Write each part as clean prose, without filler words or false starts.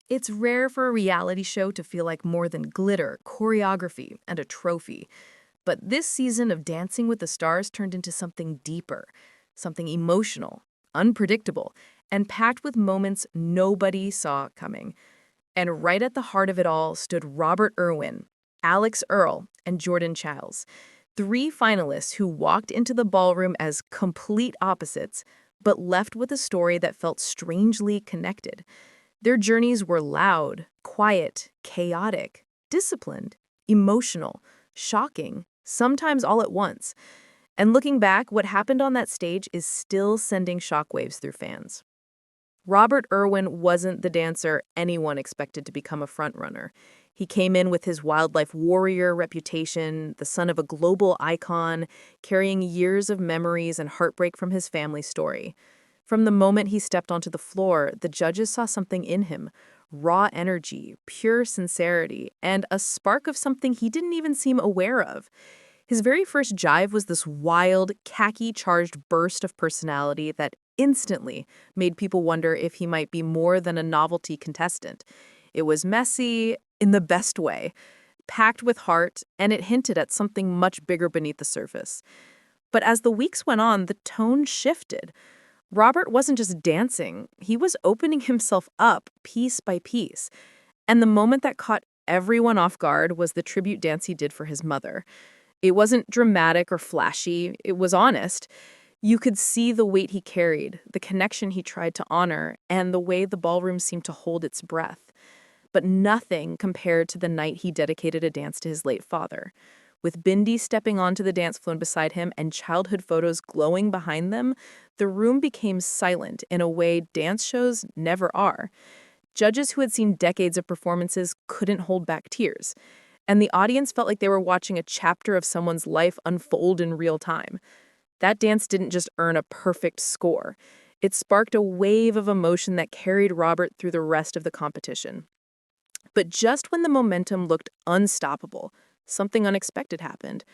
It's rare for a reality show to feel like more than glitter, choreography, and a trophy. But this season of Dancing with the Stars turned into something deeper, something emotional, unpredictable, and packed with moments nobody saw coming. And right at the heart of it all stood Robert Irwin, Alix Earle, and Jordan Chiles, three finalists who walked into the ballroom as complete opposites, but left with a story that felt strangely connected. Their journeys were loud, quiet, chaotic, disciplined, emotional, shocking, sometimes all at once. And looking back, what happened on that stage is still sending shockwaves through fans. Robert Irwin wasn't the dancer anyone expected to become a frontrunner. He came in with his wildlife warrior reputation, the son of a global icon, carrying years of memories and heartbreak from his family story. From the moment he stepped onto the floor, the judges saw something in him: raw energy, pure sincerity, and a spark of something he didn't even seem aware of. His very first jive was this wild, khaki-charged burst of personality that instantly made people wonder if he might be more than a novelty contestant. It was messy, in the best way, packed with heart, and it hinted at something much bigger beneath the surface. But as the weeks went on, the tone shifted. Robert wasn't just dancing, he was opening himself up piece by piece. And the moment that caught everyone off guard was the tribute dance he did for his mother. It wasn't dramatic or flashy, it was honest. You could see the weight he carried, the connection he tried to honor, and the way the ballroom seemed to hold its breath. But nothing compared to the night he dedicated a dance to his late father. With Bindi stepping onto the dance floor beside him and childhood photos glowing behind them, the room became silent in a way dance shows never are. Judges who had seen decades of performances couldn't hold back tears, and the audience felt like they were watching a chapter of someone's life unfold in real time. That dance didn't just earn a perfect score. It sparked a wave of emotion that carried Robert through the rest of the competition. But just when the momentum looked unstoppable, something unexpected happened.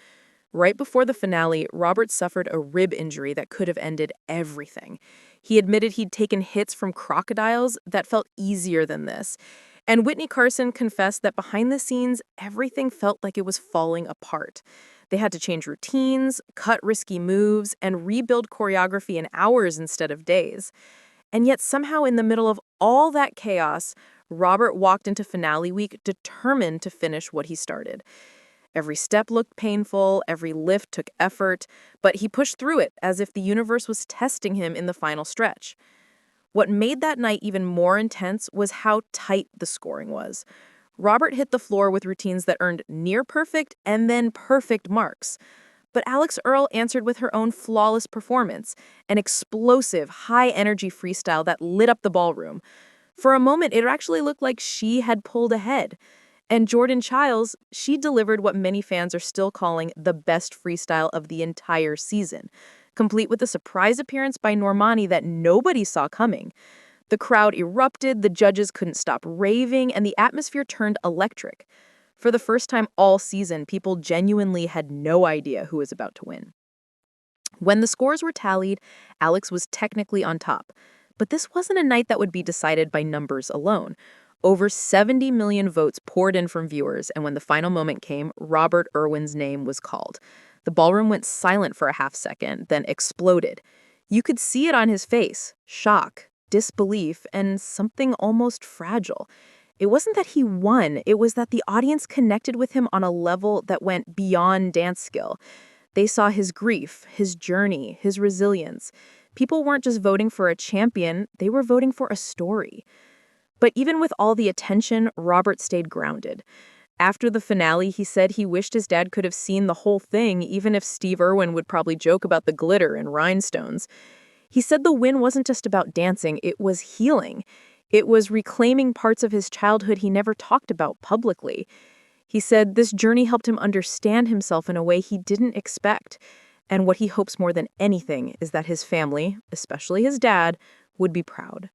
Right before the finale, Robert suffered a rib injury that could have ended everything. He admitted he'd taken hits from crocodiles that felt easier than this. And Whitney Carson confessed that behind the scenes, everything felt like it was falling apart. They had to change routines, cut risky moves, and rebuild choreography in hours instead of days. And yet somehow in the middle of all that chaos, Robert walked into finale week determined to finish what he started. Every step looked painful, every lift took effort, but he pushed through it as if the universe was testing him in the final stretch. What made that night even more intense was how tight the scoring was. Robert hit the floor with routines that earned near perfect and then perfect marks. But Alix Earle answered with her own flawless performance, an explosive, high-energy freestyle that lit up the ballroom. For a moment, it actually looked like she had pulled ahead. And Jordan Chiles, she delivered what many fans are still calling the best freestyle of the entire season, complete with a surprise appearance by Normani that nobody saw coming. The crowd erupted, the judges couldn't stop raving, and the atmosphere turned electric. For the first time all season, people genuinely had no idea who was about to win. When the scores were tallied, Alix was technically on top. But this wasn't a night that would be decided by numbers alone. Over 70 million votes poured in from viewers, and when the final moment came, Robert Irwin's name was called. The ballroom went silent for a half second, then exploded. You could see it on his face: shock, disbelief, and something almost fragile. It wasn't that he won, it was that the audience connected with him on a level that went beyond dance skill. They saw his grief, his journey, his resilience. People weren't just voting for a champion, they were voting for a story. But even with all the attention, Robert stayed grounded. After the finale, he said he wished his dad could have seen the whole thing, even if Steve Irwin would probably joke about the glitter and rhinestones. He said the win wasn't just about dancing, it was healing. It was reclaiming parts of his childhood he never talked about publicly. He said this journey helped him understand himself in a way he didn't expect. And what he hopes more than anything is that his family, especially his dad, would be proud.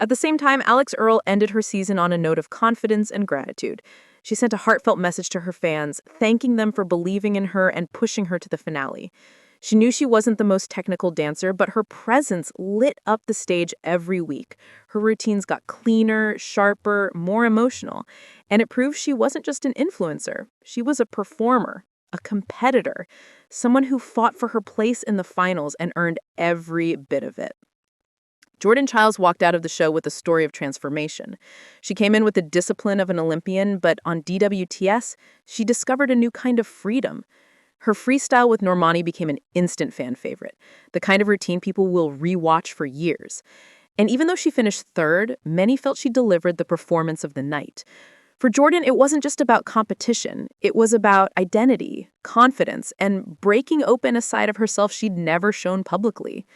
At the same time, Alix Earle ended her season on a note of confidence and gratitude. She sent a heartfelt message to her fans, thanking them for believing in her and pushing her to the finale. She knew she wasn't the most technical dancer, but her presence lit up the stage every week. Her routines got cleaner, sharper, more emotional, and it proved she wasn't just an influencer. She was a performer, a competitor, someone who fought for her place in the finals and earned every bit of it. Jordan Chiles walked out of the show with a story of transformation. She came in with the discipline of an Olympian, but on DWTS, she discovered a new kind of freedom. Her freestyle with Normani became an instant fan favorite, the kind of routine people will rewatch for years. And even though she finished third, many felt she delivered the performance of the night. For Jordan, it wasn't just about competition. It was about identity, confidence, and breaking open a side of herself she'd never shown publicly.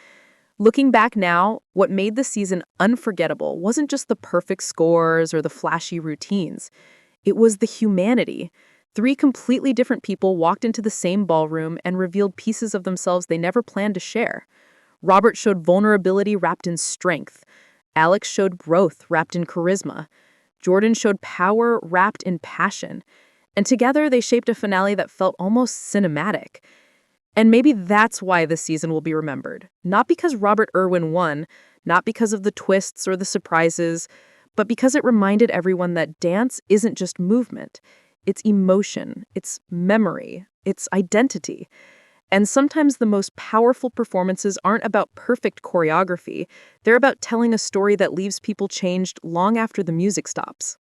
Looking back now, what made the season unforgettable wasn't just the perfect scores or the flashy routines. It was the humanity. Three completely different people walked into the same ballroom and revealed pieces of themselves they never planned to share. Robert showed vulnerability wrapped in strength. Alix showed growth wrapped in charisma. Jordan showed power wrapped in passion. And together they shaped a finale that felt almost cinematic. And maybe that's why this season will be remembered. Not because Robert Irwin won, not because of the twists or the surprises, but because it reminded everyone that dance isn't just movement. It's emotion, it's memory, it's identity. And sometimes the most powerful performances aren't about perfect choreography. They're about telling a story that leaves people changed long after the music stops.